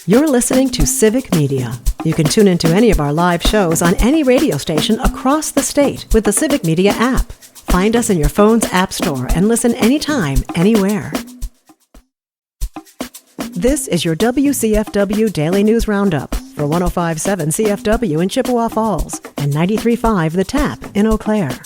You're listening to Civic Media. You can tune into any of our live shows on any radio station across the state with the Civic Media app. Find us in your phone's app store and listen anytime, anywhere. This is your WCFW Daily News Roundup for 105.7 CFW in Chippewa Falls and 93.5 The Tap in Eau Claire.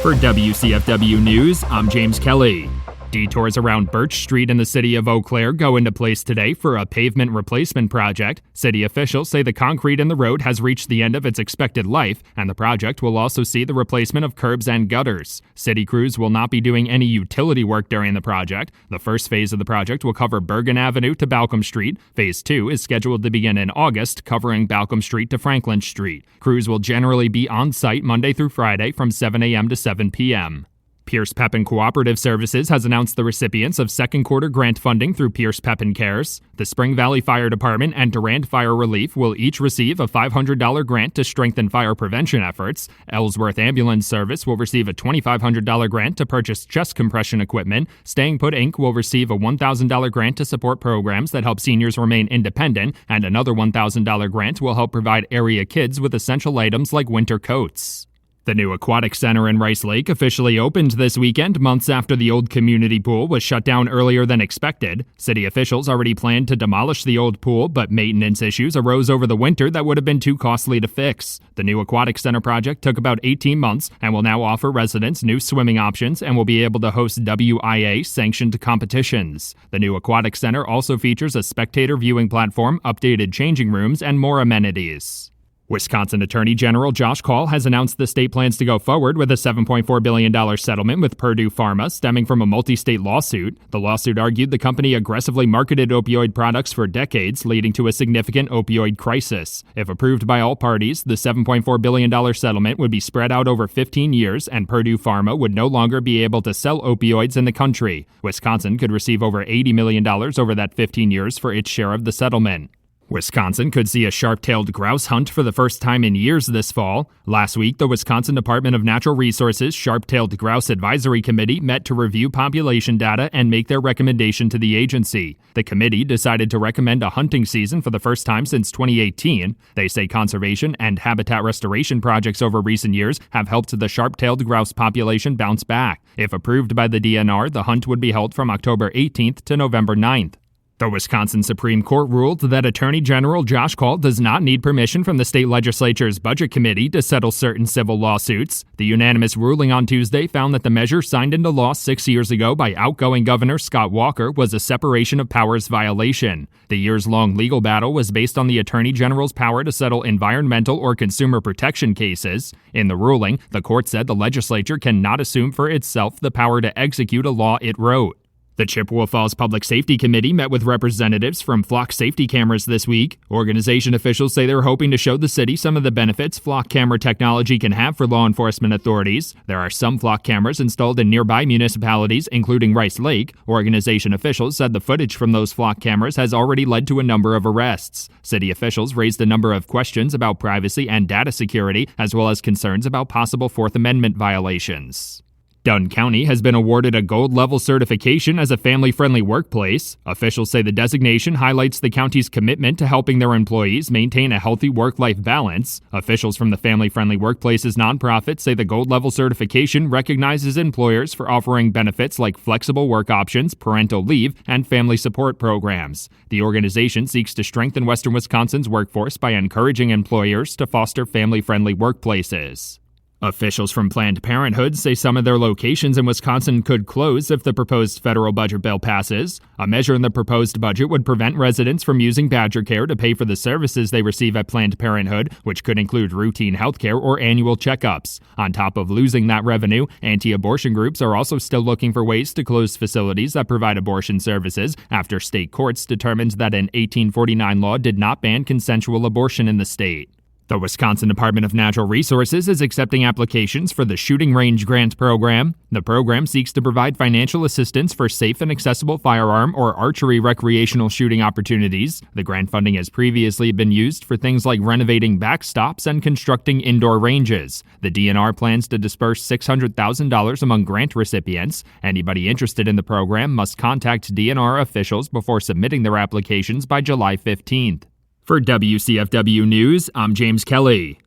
For WCFW News, I'm James Kelly. Detours around Birch Street in the city of Eau Claire go into place today for a pavement replacement project. City officials say the concrete in the road has reached the end of its expected life, and the project will also see the replacement of curbs and gutters. City crews will not be doing any utility work during the project. The first phase of the project will cover Bergen Avenue to Balcom Street. Phase 2 is scheduled to begin in August, covering Balcom Street to Franklin Street. Crews will generally be on site Monday through Friday from 7 a.m. to 7 p.m. Pierce Pepin Cooperative Services has announced the recipients of second quarter grant funding through Pierce Pepin Cares. The Spring Valley Fire Department and Durand Fire Relief will each receive a $500 grant to strengthen fire prevention efforts. Ellsworth Ambulance Service will receive a $2,500 grant to purchase chest compression equipment. Staying Put Inc. will receive a $1,000 grant to support programs that help seniors remain independent, and another $1,000 grant will help provide area kids with essential items like winter coats. The new aquatic center in Rice Lake officially opened this weekend, months after the old community pool was shut down earlier than expected. City officials already planned to demolish the old pool, but maintenance issues arose over the winter that would have been too costly to fix. The new aquatic center project took about 18 months and will now offer residents new swimming options and will be able to host WIA-sanctioned competitions. The new aquatic center also features a spectator viewing platform, updated changing rooms, and more amenities. Wisconsin Attorney General Josh Kaul has announced the state plans to go forward with a $7.4 billion settlement with Purdue Pharma stemming from a multi-state lawsuit. The lawsuit argued the company aggressively marketed opioid products for decades, leading to a significant opioid crisis. If approved by all parties, the $7.4 billion settlement would be spread out over 15 years, and Purdue Pharma would no longer be able to sell opioids in the country. Wisconsin could receive over $80 million over that 15 years for its share of the settlement. Wisconsin could see a sharp-tailed grouse hunt for the first time in years this fall. Last week, the Wisconsin Department of Natural Resources Sharp-Tailed Grouse Advisory Committee met to review population data and make their recommendation to the agency. The committee decided to recommend a hunting season for the first time since 2018. They say conservation and habitat restoration projects over recent years have helped the sharp-tailed grouse population bounce back. If approved by the DNR, the hunt would be held from October 18th to November 9th. The Wisconsin Supreme Court ruled that Attorney General Josh Kaul does not need permission from the state legislature's Budget Committee to settle certain civil lawsuits. The unanimous ruling on Tuesday found that the measure signed into law 6 years ago by outgoing Governor Scott Walker was a separation of powers violation. The years-long legal battle was based on the Attorney General's power to settle environmental or consumer protection cases. In the ruling, the court said the legislature cannot assume for itself the power to execute a law it wrote. The Chippewa Falls Public Safety Committee met with representatives from flock safety cameras this week. Organization officials say they're hoping to show the city some of the benefits flock camera technology can have for law enforcement authorities. There are some flock cameras installed in nearby municipalities, including Rice Lake. Organization officials said the footage from those flock cameras has already led to a number of arrests. City officials raised a number of questions about privacy and data security, as well as concerns about possible Fourth Amendment violations. Dunn County has been awarded a gold-level certification as a family-friendly workplace. Officials say the designation highlights the county's commitment to helping their employees maintain a healthy work-life balance. Officials from the Family Friendly Workplaces nonprofit say the gold-level certification recognizes employers for offering benefits like flexible work options, parental leave, and family support programs. The organization seeks to strengthen Western Wisconsin's workforce by encouraging employers to foster family-friendly workplaces. Officials from Planned Parenthood say some of their locations in Wisconsin could close if the proposed federal budget bill passes. A measure in the proposed budget would prevent residents from using Badger Care to pay for the services they receive at Planned Parenthood, which could include routine health care or annual checkups. On top of losing that revenue, anti-abortion groups are also still looking for ways to close facilities that provide abortion services after state courts determined that an 1849 law did not ban consensual abortion in the state. The Wisconsin Department of Natural Resources is accepting applications for the Shooting Range Grant Program. The program seeks to provide financial assistance for safe and accessible firearm or archery recreational shooting opportunities. The grant funding has previously been used for things like renovating backstops and constructing indoor ranges. The DNR plans to disperse $600,000 among grant recipients. Anybody interested in the program must contact DNR officials before submitting their applications by July 15th. For WCFW News, I'm James Kelly.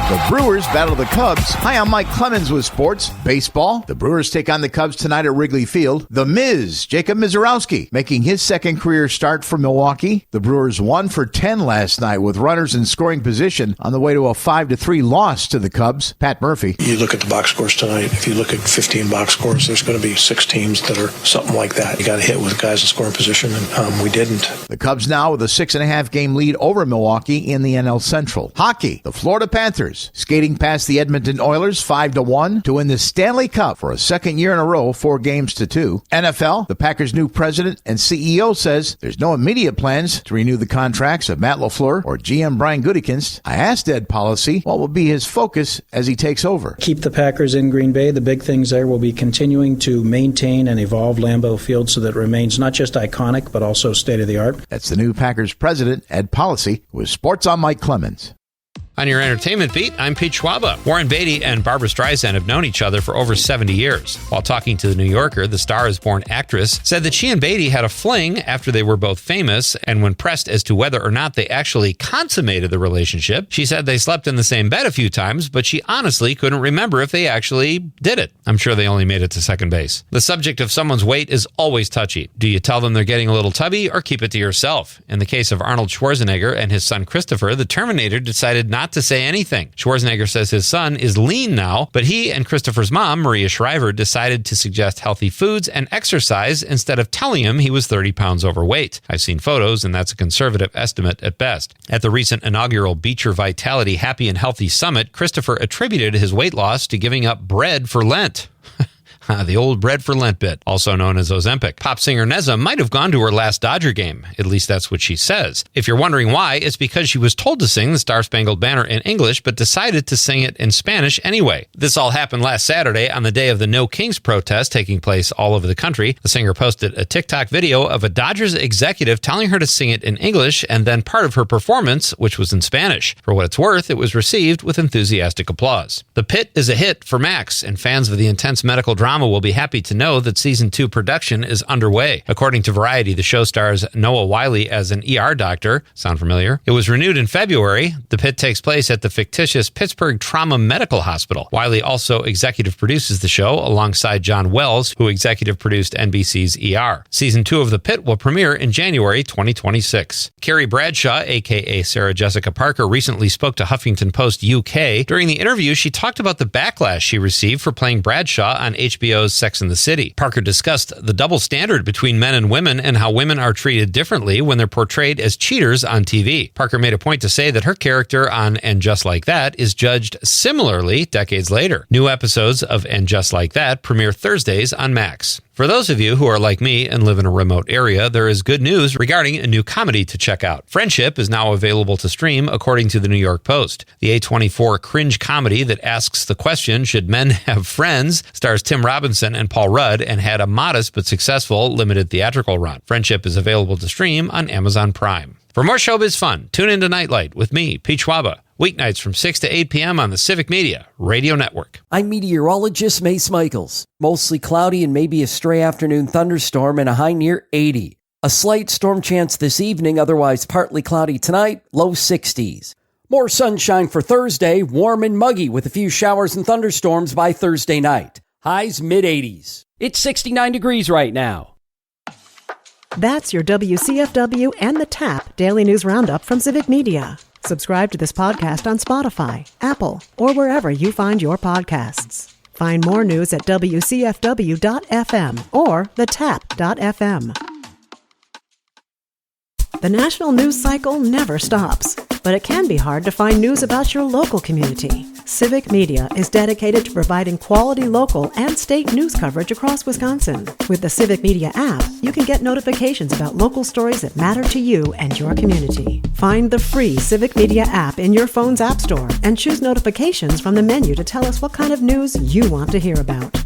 The Brewers battle the Cubs. Hi, I'm Mike Clemens with sports. Baseball. The Brewers take on the Cubs tonight at Wrigley Field. The Miz, Jacob Mizorowski, making his second career start for Milwaukee. The Brewers 1 for 10 last night with runners in scoring position on the way to a 5-3 loss to the Cubs. Pat Murphy. You look at the box scores tonight. If you look at 15 box scores, there's going to be 6 teams that are something like that. You got to hit with guys in scoring position, and we didn't. The Cubs now with a 6.5 game lead over Milwaukee in the NL Central. Hockey. The Florida Panthers skating past the Edmonton Oilers 5-1 to win the Stanley Cup for a second year in a row, 4-2. NFL, the Packers' new president and CEO says there's no immediate plans to renew the contracts of Matt LaFleur or GM Brian Gutekunst. I asked Ed Policy what will be his focus as he takes over. Keep the Packers in Green Bay. The big things there will be continuing to maintain and evolve Lambeau Field so that it remains not just iconic but also state-of-the-art. That's the new Packers president, Ed Policy, with Sports on Mike Clemens. On your entertainment beat, I'm Pete Schwaba. Warren Beatty and Barbra Streisand have known each other for over 70 years. While talking to The New Yorker, the Star is Born actress said that she and Beatty had a fling after they were both famous, and when pressed as to whether or not they actually consummated the relationship, she said they slept in the same bed a few times, but she honestly couldn't remember if they actually did it. I'm sure they only made it to second base. The subject of someone's weight is always touchy. Do you tell them they're getting a little tubby or keep it to yourself? In the case of Arnold Schwarzenegger and his son Christopher, the Terminator decided not to say anything. Schwarzenegger says his son is lean now, but he and Christopher's mom, Maria Shriver, decided to suggest healthy foods and exercise instead of telling him he was 30 pounds overweight. I've seen photos, and that's a conservative estimate at best. At the recent inaugural Beecher Vitality Happy and Healthy Summit, Christopher attributed his weight loss to giving up bread for Lent. The old bread for Lent bit, also known as Ozempic. Pop singer Neza might have gone to her last Dodger game. At least that's what she says. If you're wondering why, it's because she was told to sing the Star-Spangled Banner in English, but decided to sing it in Spanish anyway. This all happened last Saturday on the day of the No Kings protest taking place all over the country. The singer posted a TikTok video of a Dodgers executive telling her to sing it in English, and then part of her performance, which was in Spanish. For what it's worth, it was received with enthusiastic applause. The Pit is a hit for Max, and fans of the intense medical drama will be happy to know that Season 2 production is underway. According to Variety, the show stars Noah Wiley as an ER doctor. Sound familiar? It was renewed in February. The Pit takes place at the fictitious Pittsburgh Trauma Medical Hospital. Wiley also executive produces the show alongside John Wells, who executive produced NBC's ER. Season 2 of The Pit will premiere in January 2026. Carrie Bradshaw, a.k.a. Sarah Jessica Parker, recently spoke to Huffington Post UK. During the interview, she talked about the backlash she received for playing Bradshaw on HBO's Sex and the City. Parker discussed the double standard between men and women and how women are treated differently when they're portrayed as cheaters on TV. Parker made a point to say that her character on And Just Like That is judged similarly decades later. New episodes of And Just Like That premiere Thursdays on Max. For those of you who are like me and live in a remote area, there is good news regarding a new comedy to check out. Friendship is now available to stream, according to the New York Post. The A24 cringe comedy that asks the question, should men have friends, stars Tim Robinson and Paul Rudd and had a modest but successful limited theatrical run. Friendship is available to stream on Amazon Prime. For more showbiz fun, tune into Nightlight with me, Pete Schwaba. Weeknights from 6 to 8 p.m. on the Civic Media Radio Network. I'm meteorologist Mace Michaels. Mostly cloudy and maybe a stray afternoon thunderstorm and a high near 80. A slight storm chance this evening, otherwise partly cloudy tonight, low 60s. More sunshine for Thursday, warm and muggy with a few showers and thunderstorms by Thursday night. Highs mid-80s. It's 69 degrees right now. That's your WCFW and the TAP Daily News Roundup from Civic Media. Subscribe to this podcast on Spotify, Apple, or wherever you find your podcasts. Find more news at WCFW.FM or thetap.fm. The national news cycle never stops. but it can be hard to find news about your local community. Civic Media is dedicated to providing quality local and state news coverage across Wisconsin. With the Civic Media app, you can get notifications about local stories that matter to you and your community. Find the free Civic Media app in your phone's app store and choose notifications from the menu to tell us what kind of news you want to hear about.